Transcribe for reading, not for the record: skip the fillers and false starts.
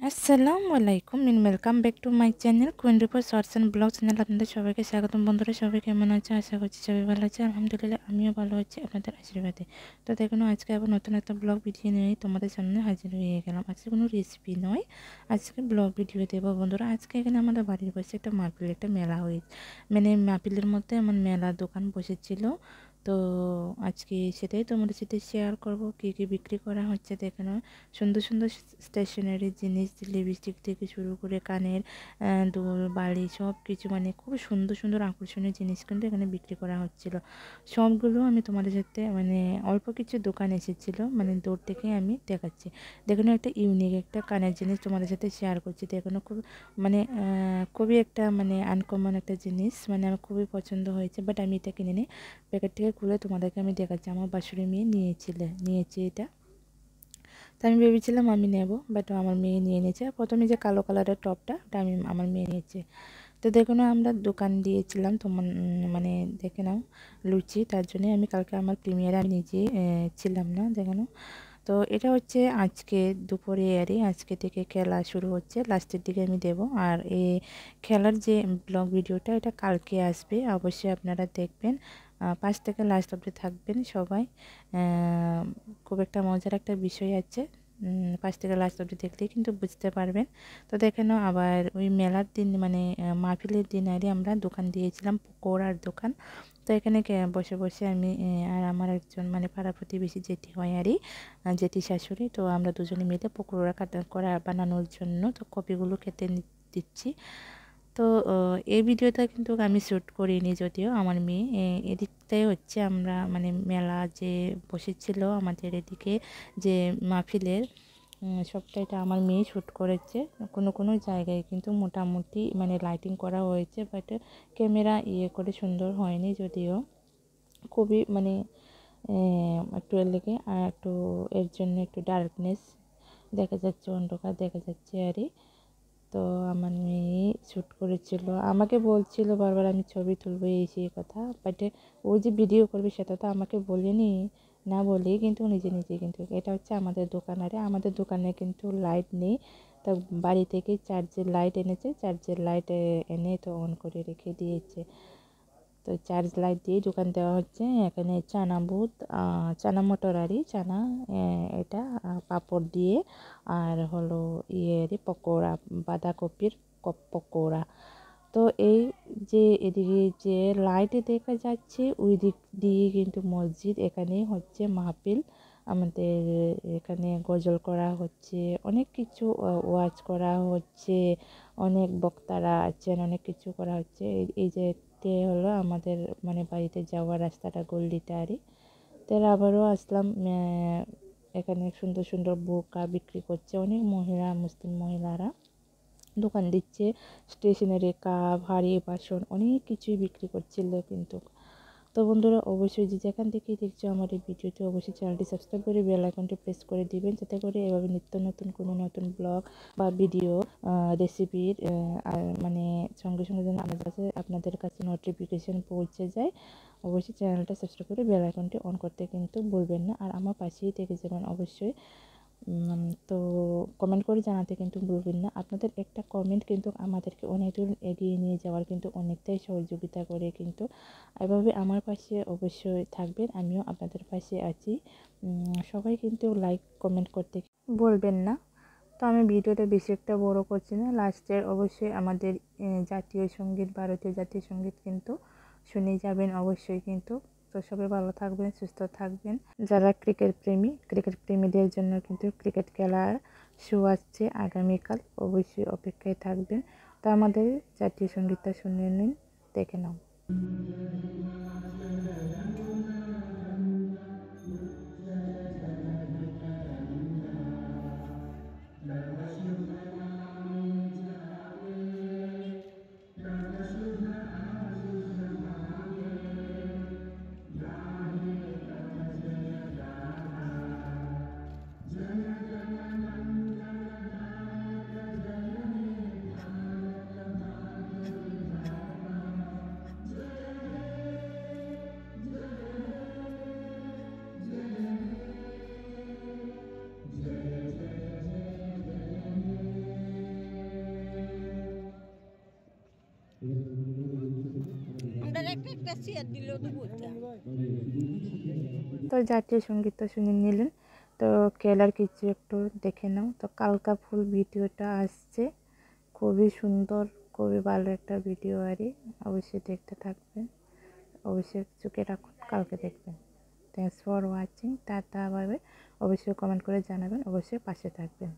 আসসালামু আলাইকুম and welcome back to my channel queen report shorts and blog channel. আপনাদের সবাইকে স্বাগতম। বন্ধুরা সবাই কেমন আছে? আশা করছি সবাই ভালো আছে। আলহামদুলিল্লাহ আমিও ভালো আছি আপনাদের আশীর্বাদে। তো দেখুন আজকে আবার নতুন একটা ব্লগ ভিডিও নিয়ে তোমাদের সামনে হাজির হয়ে গেলাম। আজকে কোনো রেসিপি নয়, আজকে ব্লগ ভিডিও দেবো। বন্ধুরা আজকে এখানে আমাদের বাড়ির পাশে একটা মাহফিল, একটা মেলা হয়েছে, মানে মাহফিলের মধ্যে আমার মেলা দোকান বসেছিল। তো আজকে সেটাই তোমাদের সাথে শেয়ার করব, কী কী বিক্রি করা হচ্ছে। দেখেন সুন্দর সুন্দর স্টেশনারি জিনিস, লিপস্টিক থেকে শুরু করে কানের দুল, বালি, সব কিছু, মানে খুব সুন্দর সুন্দর আকর্ষণীয় জিনিস কিন্তু এখানে বিক্রি করা হচ্ছিল। সবগুলো আমি তোমাদের সাথে মানে অল্প কিছু দোকান এসেছিলো, মানে দূর থেকে আমি দেখাচ্ছি। দেখুন একটা ইউনিক একটা কানের জিনিস তোমাদের সাথে শেয়ার করছি। দেখুন খুব মানে খুবই একটা মানে আনকমন একটা জিনিস, মানে আমার খুবই পছন্দ হয়েছে। বাট আমি এটা কিনে নিই, প্যাকেট থেকে খুলে তোমাদেরকে আমি দেখাচ্ছি। আমার বাসুরি মেয়ে নিয়েছে এটা। তো আমি ভেবেছিলাম আমি নেব, বাট আমার মেয়ে নিয়ে নিয়েছে। প্রথমে যে কালো কালারের টপটা, ওটা আমার মেয়ে নিয়েছে। তো দেখো না, আমরা দোকান দিয়েছিলাম তোমার মানে দেখে নাও লুচি, তার জন্যে আমি কালকে আমার প্রিমিয়ারে আমি নিজে ছিলাম না। দেখো না, তো এটা হচ্ছে আজকে দুপুরে আরে আজকে থেকে খেলা শুরু হচ্ছে, লাস্টের দিকে আমি দেব। আর এই খেলার যে ব্লগ ভিডিওটা, এটা কালকে আসবে, অবশ্যই আপনারা দেখবেন। 5 থেকে লাস্ট অবধি থাকবেন সবাই। খুব একটা মজার একটা বিষয় আছে, 5 থেকে লাস্ট অবধি দেখলেই কিন্তু বুঝতে পারবেন। তো দেখেন আবার ওই মেলার দিন মানে মাহফিলের দিন আরে আমরা দোকান দিয়েছিলাম, পকোড়ার দোকান। তো এখানে বসে বসে আমি আর আমার একজন মানে পাড়া প্রতিবেশী যেটি হয় আরই, যেটি শাশুড়ি, তো আমরা দুজনে মিলে পকোড়া বানানোর জন্য তো কপিগুলো খেতে দিচ্ছি। তো এই ভিডিওটা কিন্তু আমি শ্যুট করিনি, যদিও আমার মেয়ে এদিকটাই হচ্ছে আমরা মানে মেলা যে বসেছিল আমাদের এদিকে যে মাহফিলের, সবটা এটা আমার মেয়ে শ্যুট করেছে। কোনো কোনো জায়গায় কিন্তু মোটামুটি মানে লাইটিং করা হয়েছে, বাট ক্যামেরা করে সুন্দর হয়নি, যদিও খুবই মানে একটু এর লেগে আর একটু এর জন্য একটু ডার্কনেস দেখা যাচ্ছে, অন্ধকার দেখা যাচ্ছে আরই। তো আমার মেয়ে শ্যুট করেছিল, আমাকে বলছিল বারবার আমি ছবি তুলবো এই সেই কথা, বাট ও যে ভিডিও করবে সেটা তো আমাকে বলেনি, না বলেই কিন্তু নিজে নিজে কিন্তু। এটা হচ্ছে আমাদের দোকান, আরে আমাদের দোকানে কিন্তু লাইট নেই, তো বাড়ি থেকে চার্জের লাইট এনেছে, চার্জের লাইট এনে তো অন করে রেখে দিয়েছে। তো চার্জ লাইট দিয়ে দোকান দেওয়া হচ্ছে। এখানে চানা বুট, চানা মটর আরই চানা, এটা পাঁপড় দিয়ে, আর হলো পকোড়া, বাঁধাকপির পকোড়া। তো এই যে এদিকে যে লাইট দেখা যাচ্ছে ওই দিক দিয়ে কিন্তু মসজিদ, এখানে হচ্ছে মাহফিল, আমাদের এখানে গজল করা হচ্ছে, অনেক কিছু ওয়াজ করা হচ্ছে, অনেক বক্তারা আছেন, অনেক কিছু করা হচ্ছে। এই যে হলো আমাদের মানে বাড়িতে যাওয়ার রাস্তাটা, গল্লিটা আরই। তো আবারও আসলাম, এখানে সুন্দর সুন্দর বোরকা বিক্রি করছে অনেক মহিলা, মুসলিম মহিলারা দোকান দিচ্ছে, স্টেশনারি কাপ, হাঁড়ি বাসন অনেক কিছুই বিক্রি করছিল কিন্তু। তো বন্ধুরা অবশ্যই যে যেখান থেকে দেখছো আমার এই ভিডিওটি, অবশ্যই চ্যানেলটি সাবস্ক্রাইব করে বেল আইকনটি প্রেস করে দিবেন, যাতে করে এভাবে নিত্য নতুন কোনো নতুন ব্লগ বা ভিডিও রেসিপির মানে সঙ্গে সঙ্গে যেন আপনাদের কাছে নোটিফিকেশান পৌঁছে যায়। অবশ্যই চ্যানেলটা সাবস্ক্রাইব করে বেল আইকনটি অন করতে কিন্তু ভুলবেন না, আর আমার পাশেই থেকে যাবেন অবশ্যই। তো কমেন্ট করে জানাতে কিন্তু ভুলবেন না, আপনাদের একটা কমেন্ট কিন্তু আমাদেরকে অনেক দূর এগিয়ে নিয়ে যাওয়ার কিন্তু অনেকটাই সহযোগিতা করে কিন্তু। এভাবে আমার পাশে অবশ্যই থাকবেন, আমিও আপনাদের পাশে আছি। সবাই কিন্তু লাইক কমেন্ট করতে বলবেন না। তো আমি ভিডিওটা বেশি একটা বড় করছি না, লাস্টের অবশ্যই আমাদের জাতীয় সঙ্গীত, ভারতীয় জাতীয় সঙ্গীত কিন্তু শুনে যাবেন অবশ্যই কিন্তু। তো সবাই ভালো থাকবেন, সুস্থ থাকবেন। যারা ক্রিকেট প্রেমীদের জন্য কিন্তু ক্রিকেট খেলার শো আসছে আগামীকাল, অবশ্যই অপেক্ষায় থাকবেন। তো আমাদের জাতীয় সঙ্গীতটা শুনে নিন, দেখে নাও। একটা চেয়ার দিলেও তো বলতাম। তো জাতীয় সঙ্গীত তো শুনে নিলেন, তো কেলার কিছু একটু দেখে নাও। তো কালকা ফুল ভিডিওটা আসছে, খুবই সুন্দর, খুবই ভালো একটা ভিডিও আরই, অবশ্যই দেখতে থাকবেন, অবশ্যই চোখে রাখুন, কালকে দেখবেন। Thanks for watching, tata, bye bye. অবশ্যই কমেন্ট করে জানাবেন, অবশ্যই পাশে থাকবেন।